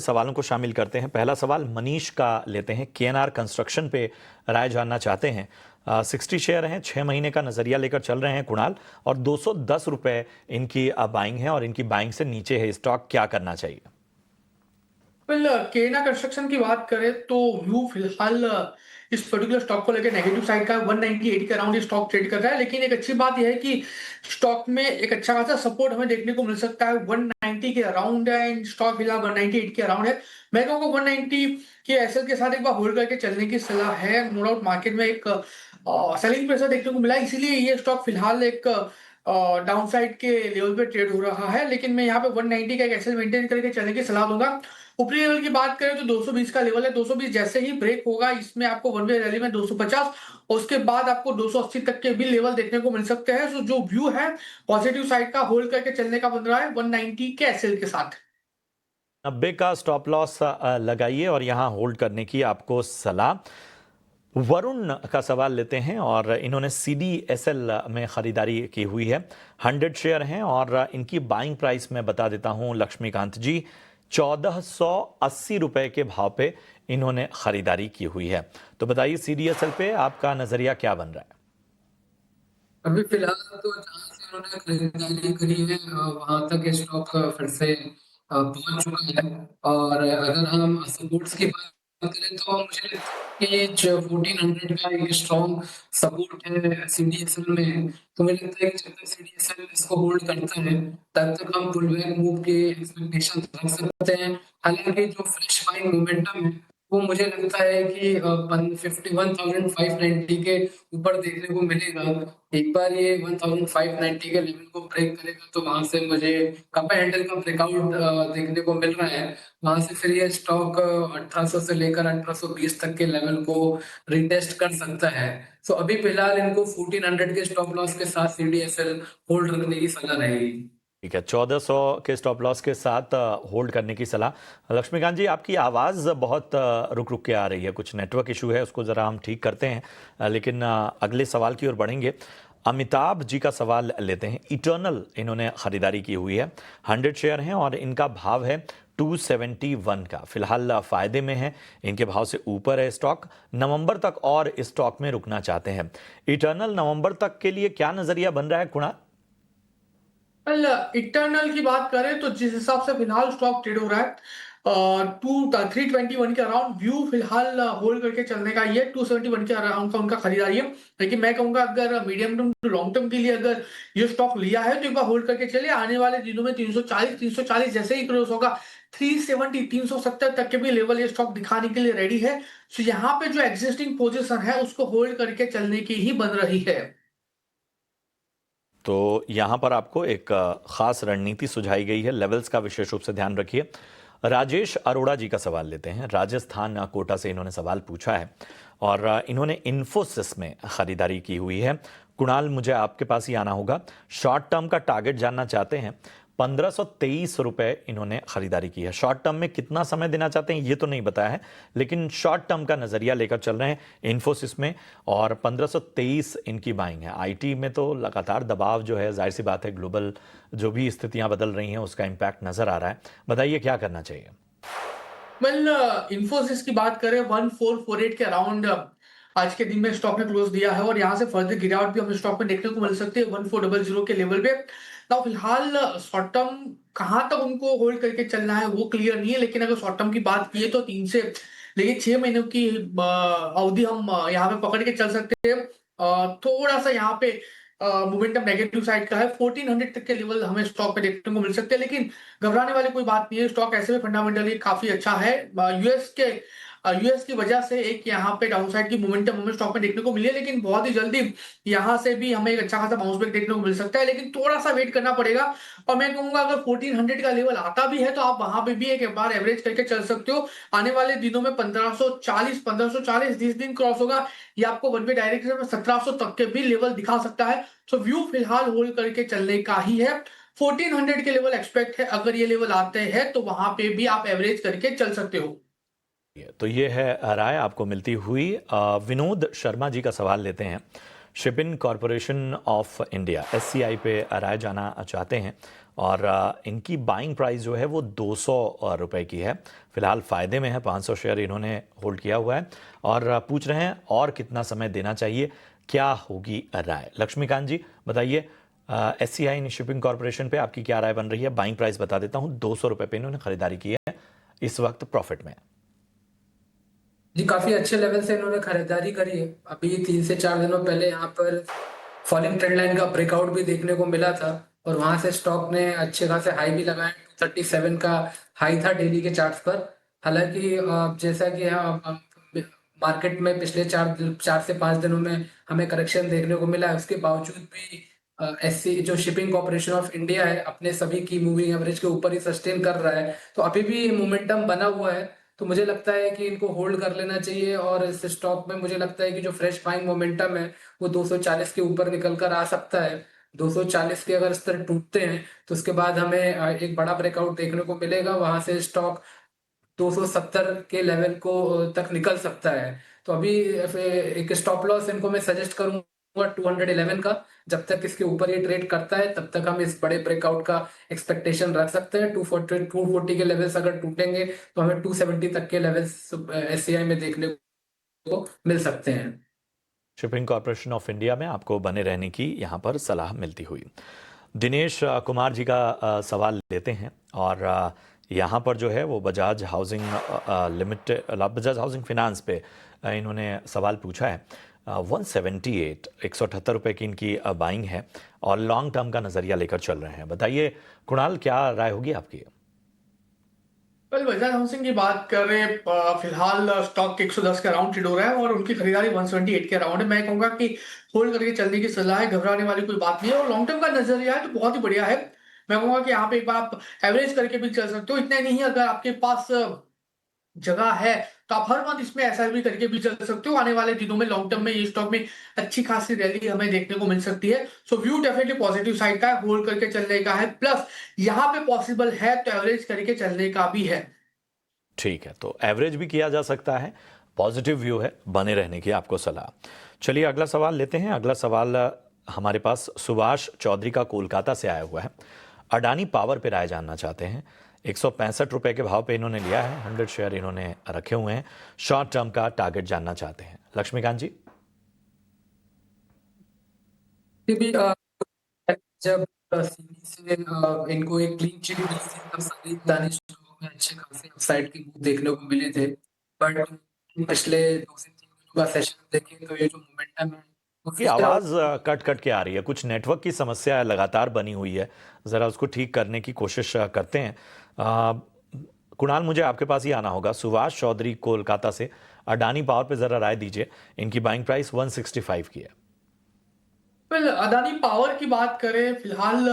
सवालों को शामिल करते हैं। पहला सवाल मनीष का लेते हैं। केएनआर कंस्ट्रक्शन पे राय जानना चाहते हैं। 60 शेयर हैं, 6 महीने का नजरिया लेकर चल रहे हैं कुणाल, और 210 रुपए इनकी बाइंग है और इनकी बाइंग से नीचे है स्टॉक, क्या करना चाहिए? वेल केना कंस्ट्रक्शन की बात करें तो व्यू फिलहाल इस पर्टिकुलर स्टॉक को लेकर नेगेटिव साइड का 198 के अराउंड ये स्टॉक ट्रेड कर रहा है। लेकिन एक अच्छी बात यह है कि स्टॉक में एक अच्छा खासा सपोर्ट हमें देखने को मिल सकता है 190 के अराउंड है एंड स्टॉक फिलहाल 198 के अराउंड है। मैं कहूँगा 190 के एसएल के साथ एक बार होल्ड करके चलने की सलाह है। नो डाउट मार्केट में एक सेलिंग प्रेशर देखने को मिला, इसीलिए ये स्टॉक फिलहाल एक डाउन साइड के लेवल पे ट्रेड हो रहा है। लेकिन मैं यहाँ पे 190 का एक एसएल मेंटेन करके चलने की सलाह दूंगा। ऊपरी लेवल की बात करें तो 220 का लेवल है। 220 जैसे ही ब्रेक होगा इसमें आपको वन वे रैली में 250 और उसके बाद आपको 280 तक के भी लेवल देखने को मिल सकते हैं। सो जो व्यू है पॉजिटिव साइड का होल्ड करके चलने का बन रहा है 190 के एसएल के साथ। 90 का स्टॉप लॉस लगाइए और यहाँ होल्ड करने की आपको सलाह। वरुण का सवाल लेते हैं और इन्होंने CDSL में खरीदारी की हुई है। 100 शेयर हैं और इनकी बाइंग प्राइस मैं बता देता हूं लक्ष्मीकांत जी, 1480 रुपए के भाव पे इन्होंने खरीदारी की हुई है। तो बताइए CDSL पे आपका नजरिया क्या बन रहा है? अभी फिलहाल तो जहाँ से उन्होंने खरीदारी करी है वहां तक ये स्टॉक फिर से पहुंच चुका है। और अगर हम सपोर्ट्स की बात करें तो मुझे लगता है कि जो 1400 का एक स्ट्रॉन्ग सपोर्ट है सीडीएसएल में, तो मुझे लगता है कि जब तक सीडीएसएल इसको होल्ड करता है तब तक हम पुल बैक मूव के एक्सपेक्टेशन रख सकते हैं। हालांकि जो फ्रेश बाइंग मोमेंटम है वो मुझे लगता है कि 51,590 के ऊपर देखने को मिलेगा। एक बार ये 1590 के लेवल को ब्रेक करेगा तो वहां से मुझे कप हैंडल का ब्रेकआउट देखने को मिल रहा है। वहां से फिर ये स्टॉक 1800 से लेकर 1820 तक के लेवल को रिटेस्ट कर सकता है। सो अभी फिलहाल इनको 1400 के स्टॉप लॉस के साथ सीडीएसएल होल्ड रखने की सलाह रहेगी। ठीक है, 1400 के स्टॉप लॉस के साथ होल्ड करने की सलाह। लक्ष्मीकांत जी, आपकी आवाज़ बहुत रुक रुक के आ रही है, कुछ नेटवर्क इशू है, उसको ज़रा हम ठीक करते हैं। लेकिन अगले सवाल की ओर बढ़ेंगे। अमिताभ जी का सवाल लेते हैं। इटर्नल इन्होंने खरीदारी की हुई है, 100 शेयर हैं और इनका भाव है 271 का। फिलहाल फायदे में है, इनके भाव से ऊपर है स्टॉक। नवंबर तक और इस स्टॉक में रुकना चाहते हैं। इटर्नल नवंबर तक के लिए क्या नजरिया बन रहा है कुणाल? वेल इंटरनल की बात करें तो जिस हिसाब से फिलहाल स्टॉक ट्रेड हो रहा है 321 के अराउंड व्यू फिलहाल होल्ड करके चलने का, ये 271 के अराउंड का उनका खरीदारी है। लेकिन मैं कहूंगा अगर medium term to long term के लिए अगर ये स्टॉक लिया है तो एक बार होल्ड करके चलिए। आने वाले दिनों में 340 जैसे ही क्रॉस होगा 370 370 तक के भी लेवल ये स्टॉक दिखाने के लिए रेडी है। तो यहाँ पे जो एग्जिस्टिंग पोजीशन है उसको होल्ड करके चलने की ही बन रही है। तो यहाँ पर आपको एक खास रणनीति सुझाई गई है, लेवल्स का विशेष रूप से ध्यान रखिए। राजेश अरोड़ा जी का सवाल लेते हैं। राजस्थान कोटा से इन्होंने सवाल पूछा है और इन्होंने इन्फोसिस में खरीदारी की हुई है। कुणाल, मुझे आपके पास ही आना होगा। शॉर्ट टर्म का टारगेट जानना चाहते हैं। 1523 रुपए इन्होंने खरीदारी की है। शॉर्ट टर्म में कितना समय देना चाहते हैं ये तो नहीं बताया है, लेकिन शॉर्ट टर्म का नजरिया लेकर चल रहे हैं इन्फोसिस में, और 1523 इनकी बाइंग है। आईटी में तो लगातार दबाव जो है, जाहिर सी बात है, ग्लोबल जो भी स्थितियां बदल रही हैं उसका इंपैक्ट नजर आ रहा है। बताइए क्या करना चाहिए? वेल इन्फोसिस की बात करें 1448 के अराउंड आज के दिन में स्टॉक ने क्लोज दिया है और यहाँ से फर्दर गिरावट भी हमें स्टॉक में देखने को मिल सकती है 1400 के लेवल पे। ना फिलहाल शॉर्ट टर्म कहाँ तक उनको होल्ड करके चलना है वो क्लियर नहीं है। लेकिन अगर शॉर्ट टर्म की बात की तो 3 से लेकिन 6 महीनों की अवधि हम यहाँ पे पकड़ के चल सकते हैं। थोड़ा सा यहाँ पे मोमेंटम नेगेटिव साइड का है, 1400 तक के लेवल हमें स्टॉक पे देखने को मिल सकते हैं। लेकिन घबराने वाली कोई बात नहीं है, स्टॉक ऐसे में फंडामेंटली काफी अच्छा है। यूएस की वजह से एक यहाँ पे डाउनसाइड की मोमेंटम हमें स्टॉक में देखने को मिली है। लेकिन बहुत ही जल्दी यहाँ से भी हमें एक अच्छा खासा बाउंस बैक देखने को मिल सकता है, लेकिन थोड़ा सा वेट करना पड़ेगा। और मैं कहूंगा अगर 1400 का लेवल आता भी है तो आप वहां पे भी एक बार एवरेज करके चल सकते हो। आने वाले दिनों में 1540 जिस दिन क्रॉस होगा ये आपको वन वे डायरेक्शन में 1700 तक के भी लेवल दिखा सकता है। तो व्यू फिलहाल होल्ड करके चलने का ही है। 1400 के लेवल एक्सपेक्ट है, अगर ये लेवल आते हैं तो वहां पे भी आप एवरेज करके चल सकते हो। तो ये है राय आपको मिलती हुई। विनोद शर्मा जी का सवाल लेते हैं। Shipping corporation of India SCI पे राय जाना चाहते हैं और इनकी बाइंग प्राइस जो है वो 200 रुपए की है। फिलहाल फ़ायदे में है, 500 शेयर इन्होंने होल्ड किया हुआ है और पूछ रहे हैं और कितना समय देना चाहिए, क्या होगी राय। लक्ष्मीकांत जी बताइए, SCI शिपिंग कॉरपोरेशन पे आपकी क्या राय बन रही है? बाइंग प्राइस बता देता हूँ, 200 रुपए पे इन्होंने खरीदारी की है, इस वक्त प्रॉफिट में। जी, काफी अच्छे लेवल से इन्होंने खरीदारी करी है। अभी 3 से 4 दिनों पहले यहाँ पर फॉलिंग ट्रेंड लाइन का ब्रेकआउट भी देखने को मिला था और वहां से स्टॉक ने अच्छे खासे हाई भी लगाए। 237 का हाई था डेली के चार्ट्स पर। हालांकि जैसा कि मार्केट में पिछले 4 से 5 दिनों में हमें करेक्शन देखने को मिला है, उसके बावजूद भी एससी जो शिपिंग कॉर्पोरेशन ऑफ इंडिया है अपने सभी की मूविंग एवरेज के ऊपर ही सस्टेन कर रहा है, तो अभी भी मोमेंटम बना हुआ है। तो मुझे लगता है कि इनको होल्ड कर लेना चाहिए और इस स्टॉक में मुझे लगता है कि जो फ्रेश बाइंग मोमेंटम है वो 240 के ऊपर निकल कर आ सकता है। 240 के अगर स्तर टूटते हैं तो उसके बाद हमें एक बड़ा ब्रेकआउट देखने को मिलेगा, वहां से स्टॉक 270 के लेवल को तक निकल सकता है। तो अभी एक स्टॉप लॉस इनको मैं सजेस्ट करूंगा 211 का। जब तक इसके ऊपर ये ट्रेड करता है तब तक हम इस बड़े ब्रेकआउट का एक्सपेक्टेशन रख सकते हैं। 240 के लेवल्स अगर टूटेंगे तो हमें 270 तक के लेवल्स एससीआई में देखने को मिल सकते हैं। शिपिंग कॉरपोरेशन ऑफ इंडिया में आपको बने रहने की यहाँ पर सलाह मिलती हुई। दिनेश कुमार जी का सवाल लेते हैं और यहाँ पर जो है वो Bajaj housing limited, Bajaj housing finance पे इन्होंने सवाल पूछा है। 178 178 रुपए की इनकी बाइंग है और लॉन्ग टर्म का नज़रिया लेकर चल रहे हैं। बताइए कुणाल, क्या राय होगी आपकी? कल बजाज हाउसिंग की बात कर रहे हैं, फिलहाल स्टॉक 110 के अराउंड ट्रेड हो रहा है और उनकी खरीदारी 178 के अराउंड है। मैं कहूंगा कि होल्ड करके चलने की सलाह है, घबराने वाली कोई बात नहीं है और लॉन्ग टर्म का नजरिया है तो बहुत ही बढ़िया है। मैं कहूंगा कि यहाँ पे एक बार आप एवरेज करके भी चल सकते हो, इतना ही नहीं है, अगर आपके पास जगह है तो आप हर मंथ इसमें एसआईपी करके भी चल सकते हो। आने वाले दिनों में लॉन्ग टर्म में ये स्टॉक में अच्छी खासी रैली हमें देखने को मिल सकती है। सो व्यू डेफिनेटली पॉजिटिव साइड का है, होल्ड करके चलने का है, प्लस यहाँ पे पॉसिबल है तो एवरेज करके चलने का भी है। ठीक है, तो एवरेज भी किया जा सकता है, पॉजिटिव व्यू है, बने रहने की आपको सलाह। चलिए अगला सवाल लेते हैं। अगला सवाल हमारे पास सुभाष चौधरी का कोलकाता से आया हुआ है। अडानी पावर पे राय जानना चाहते हैं। 165 रुपए के भाव पे इन्होंने लिया है, 100 शेयर इन्होंने रखे हुए हैं, शॉर्ट टर्म का टारगेट जानना चाहते हैं। लक्ष्मीकांत जी। ये भी जब सीरीज से इनको एक क्लीन चिट मिली थी तब सारी दानिश में अच्छे खासे अपसाइड के मूव देखने को मिले थे। बट पिछले 2 से 3 दिनों का सेशन देखें तो ये जो मोमेंटम है वो की फिर आवाज़ कट कट के आ रही है, कुछ नेटवर्क की समस्या लगातार बनी हुई है, ज़रा उसको ठीक करने की कोशिश करते हैं। कुणाल, मुझे आपके पास ही आना होगा। सुभाष चौधरी कोलकाता से, अडानी पावर पे ज़रा राय दीजिए। इनकी बाइंग प्राइस 165 की है। वेल, अदानी पावर की बात करें, फिलहाल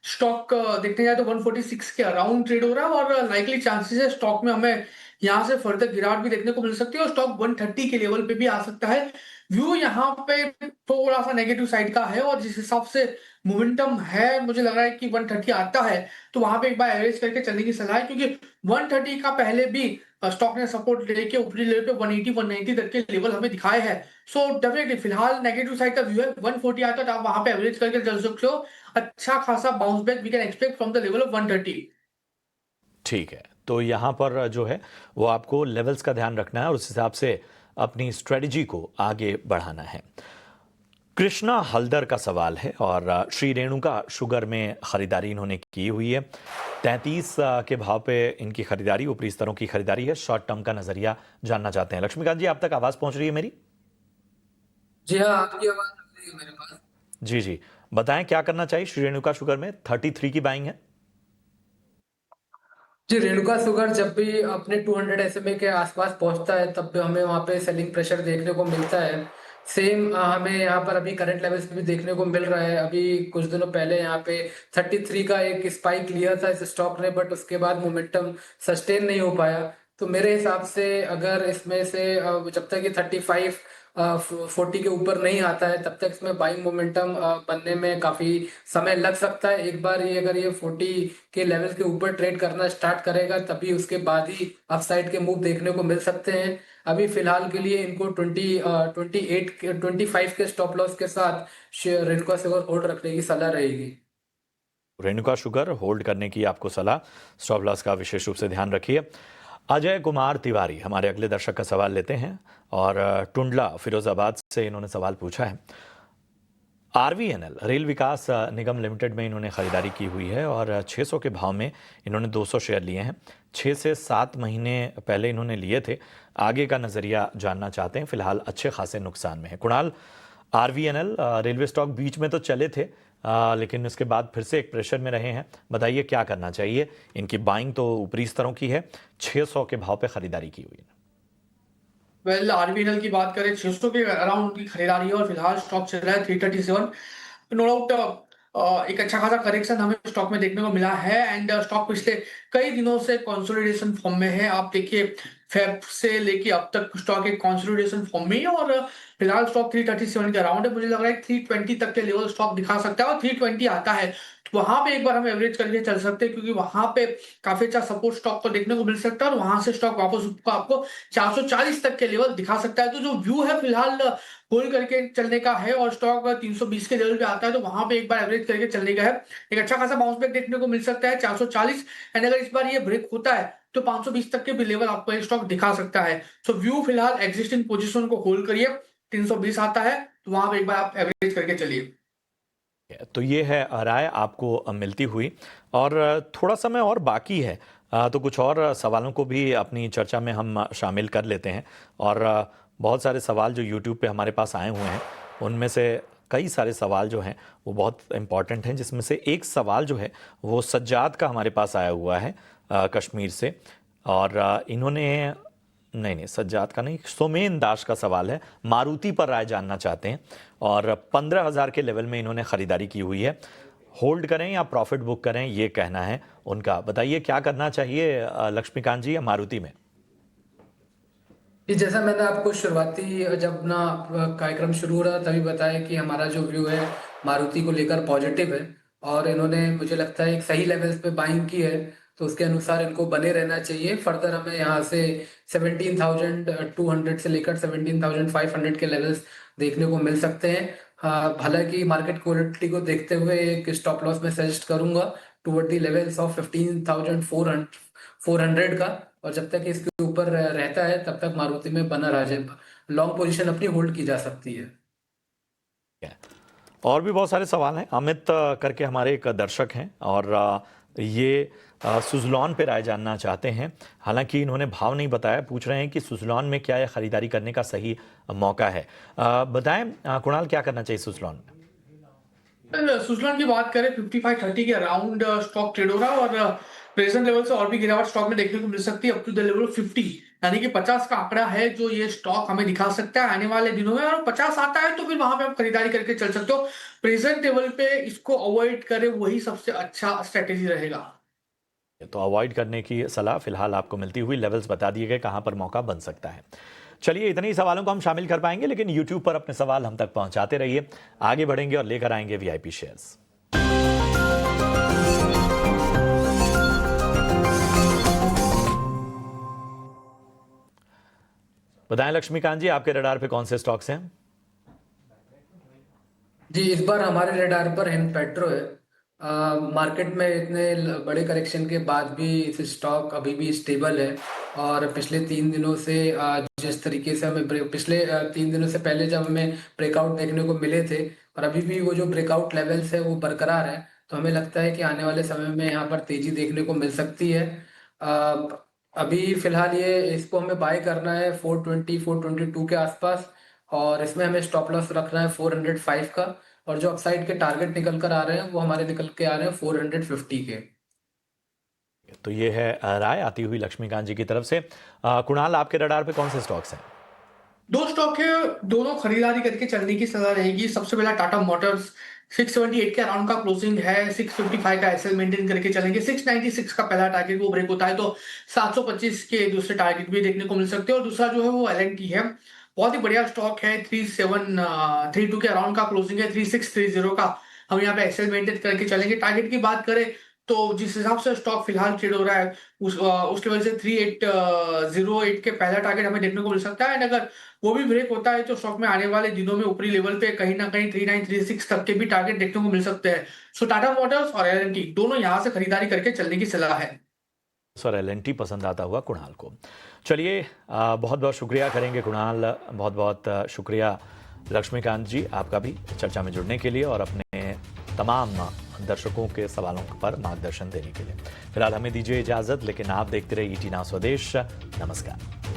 स्टॉक देखने जाए तो 146 के अराउंड ट्रेड हो रहा है और लाइकली चांसेस है स्टॉक में हमें यहाँ से फर्दर गिरावट भी देखने को मिल सकती है और स्टॉक 130 के लेवल पे भी आ सकता है। व्यू यहाँ पे थोड़ा सा नेगेटिव साइड का है और जिस हिसाब से मोमेंटम है मुझे लग रहा है कि 130 आता है तो वहां पे एक बार एवरेज करके चलने की सलाह है, क्योंकि 130 का पहले भी स्टॉक ने सपोर्ट लेके ऊपरी लेवल पे 180 190 तक के लेवल हमें दिखाए हैं। सो डेफिनेटली फिलहाल नेगेटिव साइड का व्यू है, 140 आता है तो आप वहां पे एवरेज करके चल सकते हो। अच्छा खासा bounce back we can expect from the level of 130। ठीक है, तो यहाँ पर जो है वो आपको लेवल्स का ध्यान रखना है और उस हिसाब से अपनी स्ट्रेटजी को आगे बढ़ाना है। कृष्णा हल्दर का सवाल है और श्री रेणुका शुगर में खरीदारी इन्होंने की हुई है। 33 के भाव पे इनकी खरीदारी, ऊपरी स्तरों की खरीदारी है। शॉर्ट टर्म का नजरिया जानना चाहते हैं। लक्ष्मीकांत जी, आप तक आवाज पहुंच रही है मेरी? जी हाँ, आपकी आवाज आ रही है मेरे पास। जी जी, बताएं क्या करना चाहिए श्री रेणुका शुगर में? 33 की बाइंग है। जी, रेणुका शुगर जब भी अपने 200 एसएमए के आसपास पहुंचता है तब भी हमें वहां पे सेलिंग प्रेशर देखने को मिलता है। सेम हमें यहाँ पर अभी करंट लेवल्स पे भी देखने को मिल रहा है। अभी कुछ दिनों पहले यहाँ पे 33 का एक स्पाइक लिया था इस स्टॉक ने, बट उसके बाद मोमेंटम सस्टेन नहीं हो पाया। तो मेरे हिसाब से अगर इसमें से जब तक ये 35 40 के ऊपर नहीं आता है तब तक इसमें बाइंग मोमेंटम बनने में काफी समय लग सकता है। एक बार ये अगर ये 40 के लेवल के ऊपर ट्रेड करना स्टार्ट करेगा तभी उसके बाद ही अपसाइड के मूव देखने को मिल सकते हैं। अभी फिलहाल के लिए इनको 25 के स्टॉप लॉस के साथ रेणुका शुगर होल्ड रखने की सलाह रहेगी। रेणुका शुगर होल्ड करने की आपको सलाह, स्टॉप लॉस का विशेष रूप से ध्यान रखिए। अजय कुमार तिवारी हमारे अगले दर्शक का सवाल लेते हैं और टुंडला फिरोजाबाद से इन्होंने सवाल पूछा है। आरवीएनएल रेल विकास निगम लिमिटेड में इन्होंने खरीदारी की हुई है और 600 के भाव में इन्होंने 200 शेयर लिए हैं। 6 से 7 महीने पहले इन्होंने लिए थे। आगे का नज़रिया जानना चाहते हैं। फिलहाल अच्छे खासे नुकसान में है। कुणाल, आरवीएनएल रेलवे स्टॉक बीच में तो चले थे, लेकिन उसके बाद फिर से एक प्रेशर में रहे हैं। बताइए क्या करना चाहिए। इनकी बाइंग तो ऊपरी स्तरों की है, 600 के भाव पे खरीदारी की हुई है। वेल आरबीएनएल की बात करें 600 के अराउंड की खरीदारी है और फिलहाल स्टॉक चल रहा है 337। नो डाउट एक अच्छा खासा करेक्शन हमें स्टॉक में देखने को मिला है एंड स्टॉक पिछले कई दिनों से कंसोलिडेशन फॉर्म में है। आप देखिए फेब से लेके अब तक स्टॉक एक कंसोलिडेशन फॉर्म में है और फिलहाल स्टॉक 337 के अराउंड है। मुझे लग रहा है 320 तक के लेवल स्टॉक दिखा सकता है और 320 आता है तो वहां पे एक बार हम एवरेज करके चल सकते हैं, क्योंकि वहां पे काफी अच्छा सपोर्ट स्टॉक को देखने को मिल सकता है और वहां से स्टॉक वापस आपको 440 तक के लेवल दिखा सकता है। तो जो व्यू है फिलहाल होल्ड करके चलने का है और स्टॉक 320 के लेवल पे आता है तो वहां पे एक बार एवरेज करके चलने का है। एक अच्छा खासा बाउंस बैक देखने को मिल सकता है 440 एंड अगर इस बार ये ब्रेक होता है तो 520 तक के भी लेवल आपको ये स्टॉक दिखा सकता है। सो व्यू फिलहाल एग्जिस्टिंग पोजीशन को होल्ड करिए। 320 आता है तो वहां पे एक बार आप एवरेज करके चलिए। तो ये है राय आपको मिलती हुई और थोड़ा समय और बाकी है, तो कुछ और सवालों को भी अपनी चर्चा में हम शामिल कर लेते हैं। और बहुत सारे सवाल जो YouTube पे हमारे पास आए हुए हैं उनमें से कई सारे सवाल जो हैं वो बहुत इम्पॉर्टेंट हैं, जिसमें से एक सवाल जो है वो सज्जाद का हमारे पास आया हुआ है कश्मीर से। और इन्होंने नहीं सज्जाद का नहीं, सोमेन दास का सवाल है। मारुति पर राय जानना चाहते हैं और 15,000 के लेवल में इन्होंने खरीदारी की हुई है। होल्ड करें या प्रॉफिट बुक करें, ये कहना है उनका। बताइए क्या करना चाहिए लक्ष्मीकांत जी या मारुति में। ये जैसा मैंने आपको शुरुआती जब ना कार्यक्रम शुरू हो रहा तभी बताया कि हमारा जो व्यू है मारुति को लेकर पॉजिटिव है और इन्होंने मुझे लगता है एक सही लेवल्स पे बाइंग की है तो उसके अनुसार इनको बने रहना चाहिए। फर्दर हमें यहाँ से 17,200 से लेकर 17,500 के लेवल्स देखने को मिल सकते हैं। हालांकि मार्केट क्वालिटी को देखते हुए एक स्टॉप लॉस में सजेस्ट करूंगा टुवर्ड द लेवल्स ऑफ 15,400 का, और जब तक इसके ऊपर रहता है तब तक मारुति में बना रह जाए, लॉन्ग पोजीशन अपनी होल्ड की जा सकती है। और भी बहुत सारे सवाल हैं। अमित करके हमारे एक दर्शक हैं और ये सुजलॉन पे राय जानना चाहते हैं। हालांकि इन्होंने भाव नहीं बताया, पूछ रहे हैं कि सुजलॉन में क्या यह खरीदारी करने का सही मौका है। बताएं कुणाल क्या करना चाहिए सुजलॉन में। सुजलॉन की बात करें 5530 के अराउंड स्टॉक ट्रेड हो रहा है और प्रेजेंट लेवल से और भी गिरावट स्टॉक में देखने को मिल सकती है अप टू द लेवल 50, यानी कि 50 का आंकड़ा है जो ये स्टॉक हमें दिखा सकता है आने वाले दिनों में। और 50 आता है तो फिर वहां पे आप खरीदारी करके चल सकते हो। प्रेजेंट लेवल पे इसको अवॉइड करें, वही सबसे अच्छा स्ट्रेटेजी रहेगा। तो अवॉइड करने की सलाह फिलहाल आपको मिलती हुई, लेवल्स बता दिए गए कहां पर मौका बन सकता है। चलिए, इतने ही सवालों को हम शामिल कर पाएंगे, लेकिन YouTube पर अपने सवाल हम तक पहुंचाते रहिए। आगे बढ़ेंगे और लेकर आएंगे VIP शेयर्स। बताएं लक्ष्मीकांत जी, आपके रडार पे कौन से स्टॉक्स हैं। जी, इस बार हमारे रडार पर हिंद पेट्रो है। मार्केट में इतने बड़े करेक्शन के बाद भी इस स्टॉक अभी भी स्टेबल है और पिछले 3 दिनों से जिस तरीके से हमें पिछले 3 दिनों से पहले जब हमें ब्रेकआउट देखने को मिले थे और अभी भी वो जो ब्रेकआउट लेवल्स है वो बरकरार है, तो हमें लगता है कि आने वाले समय में यहाँ पर तेजी देखने को मिल सकती है। अभी फिलहाल ये इसको हमें बाय करना है 420 422 के आसपास और इसमें हमें स्टॉप लॉस रखना है 405 का, और जो अपसाइड के टारगेट निकल कर आ रहे हैं वो हमारे निकल के आ रहे हैं 450 के। तो ये है राय आती हुई लक्ष्मीकांत जी की तरफ से। कुणाल, आपके रडार पे कौन से स्टॉक्स हैं। दो स्टॉक है, दोनों खरीदारी करके चलने की सलाह रहेगी। सबसे पहला टाटा मोटर्स 678 के अराउंड का क्लोजिंग है, 655 का एसएल मेंटेन करके चलेंगे। 696 का पहला टारगेट वो ब्रेक होता है तो 725 के दूसरे टारगेट भी देखने को मिल सकते हैं। और दूसरा जो है वो एल&टी है, बहुत ही बढ़िया स्टॉक है। 3732 के अराउंड का क्लोजिंग है, 3630 का हम यहाँ पे एसएल मेंटेन करके चलेंगे। टारगेट की बात करें तो जिस हिसाब से स्टॉक फिलहाल ट्रेड हो रहा है उस लेवल से 3808 के पहला टारगेट हमें देखने को मिल सकता है। एंड अगर वो भी ब्रेक होता है तो स्टॉक में आने वाले दिनों में ऊपरी लेवल पे कहीं ना कहीं 3936 तक के भी टारगेट देखने को मिल सकते हैं। सो टाटा मोटर्स और एल दोनों यहाँ से खरीदारी करके चलने की सलाह है। सर एल पसंद आता हुआ कुणाल को। चलिए बहुत बहुत शुक्रिया करेंगे कुणाल, बहुत बहुत शुक्रिया लक्ष्मीकांत जी आपका भी चर्चा में जुड़ने के लिए और अपने तमाम दर्शकों के सवालों पर मार्गदर्शन देने के लिए। फिलहाल हमें दीजिए इजाजत, लेकिन आप देखते रहिए ET Now स्वदेश। नमस्कार।